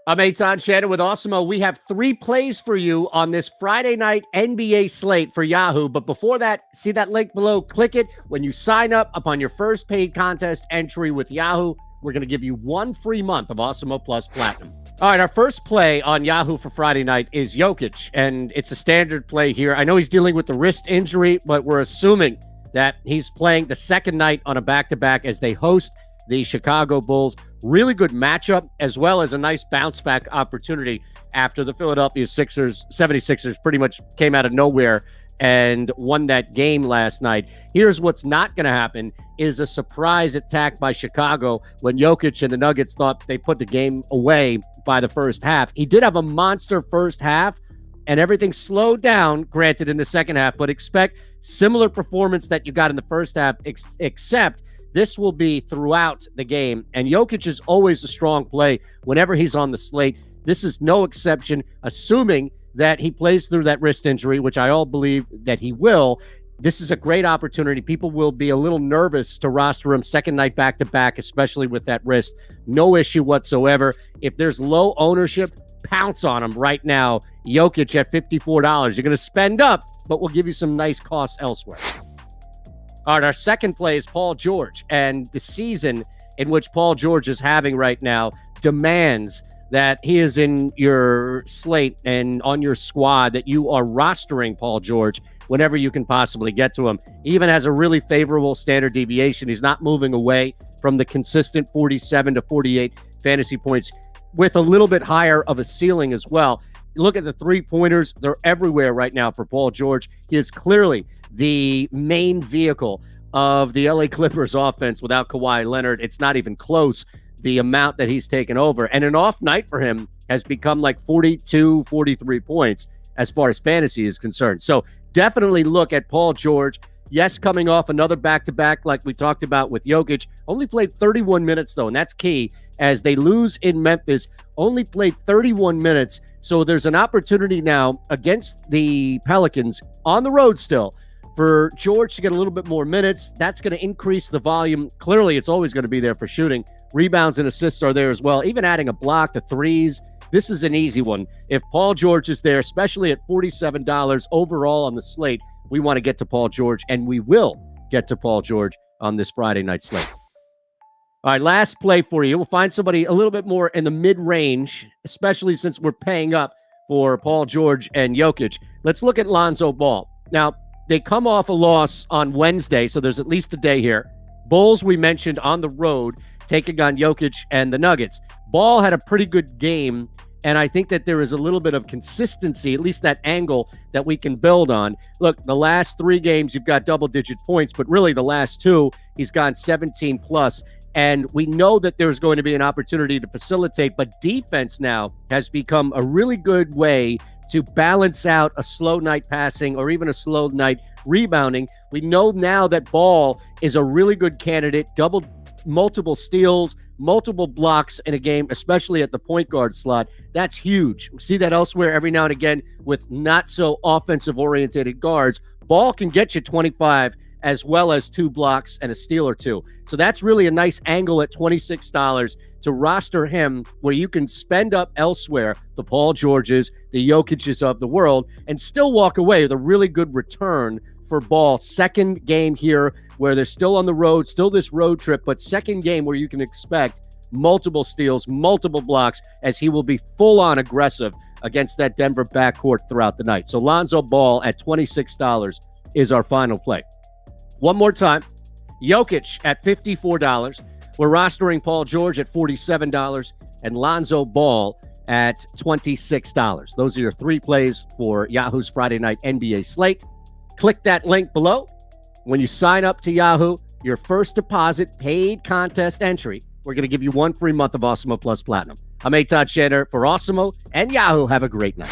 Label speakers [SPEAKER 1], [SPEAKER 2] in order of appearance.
[SPEAKER 1] I'm Eytan, Shander with Awesemo. We have 3 plays for you on this Friday night NBA slate for Yahoo. But before that, see that link below? Click it. When you sign up upon your first paid contest entry with Yahoo, we're going to give you 1 free month of Awesemo Plus Platinum. All right, our first play on Yahoo for Friday night is Jokic, and it's a standard play here. I know he's dealing with the wrist injury, but we're assuming that he's playing the second night on a back-to-back as they host the Chicago Bulls. Really good matchup, as well as a nice bounce-back opportunity after the Philadelphia 76ers pretty much came out of nowhere and won that game last night. Here's what's not going to happen is a surprise attack by Chicago when Jokic and the Nuggets thought they put the game away by the first half. He did have a monster first half, and everything slowed down, granted, in the second half, but expect similar performance that you got in the first half, except this will be throughout the game. And Jokic is always a strong play whenever he's on the slate. This is no exception, assuming that he plays through that wrist injury, which I all believe that he will. This is a great opportunity. People will be a little nervous to roster him second night back-to-back, especially with that wrist. No issue whatsoever. If there's low ownership, pounce on him right now. Jokic at $54. You're going to spend up, but we'll give you some nice costs elsewhere. All right, our second play is Paul George, and the season in which Paul George is having right now demands that he is in your slate and on your squad, that you are rostering Paul George whenever you can possibly get to him. He even has a really favorable standard deviation. He's not moving away from the consistent 47 to 48 fantasy points with a little bit higher of a ceiling as well. Look at the three-pointers. They're everywhere right now for Paul George. He is clearly the main vehicle of the LA Clippers offense without Kawhi Leonard. It's not even close, the amount that he's taken over. And an off night for him has become like 42, 43 points as far as fantasy is concerned. So definitely look at Paul George. Yes, coming off another back-to-back like we talked about with Jokic. Only played 31 minutes, though, and that's key. As they lose in Memphis, only played 31 minutes. So there's an opportunity now against the Pelicans on the road still for George to get a little bit more minutes. That's going to increase the volume. Clearly, it's always going to be there for shooting. Rebounds and assists are there as well. Even adding a block to threes. This is an easy one. If Paul George is there, especially at $47 overall on the slate, we want to get to Paul George, and we will get to Paul George on this Friday night slate. All right, last play for you. We'll find somebody a little bit more in the mid-range, especially since we're paying up for Paul George and Jokic. Let's look at Lonzo Ball. Now, they come off a loss on Wednesday, so there's at least a day here. Bulls, we mentioned, on the road, taking on Jokic and the Nuggets. Ball had a pretty good game, and I think that there is a little bit of consistency, at least that angle that we can build on. Look, the last 3 games, you've got double-digit points, but really the last 2, he's gone 17+. And we know that there's going to be an opportunity to facilitate, but defense now has become a really good way to balance out a slow night passing or even a slow night rebounding. We know now that Ball is a really good candidate, multiple steals, multiple blocks in a game, especially at the point guard slot. That's huge. We see that elsewhere every now and again with not so offensive-oriented guards. Ball can get you 25 as well as 2 blocks and a steal or 2. So that's really a nice angle at $26 to roster him, where you can spend up elsewhere, the Paul Georges, the Jokic's of the world, and still walk away with a really good return for Ball. Second game here where they're still on the road, still this road trip, but second game where you can expect multiple steals, multiple blocks, as he will be full-on aggressive against that Denver backcourt throughout the night. So Lonzo Ball at $26 is our final play. One more time, Jokic at $54. We're rostering Paul George at $47 and Lonzo Ball at $26. Those are your 3 plays for Yahoo's Friday night NBA slate. Click that link below. When you sign up to Yahoo, your first deposit paid contest entry, we're going to give you 1 free month of Awesemo Plus Platinum. I'm Eytan Shander for Awesemo and Yahoo. Have a great night.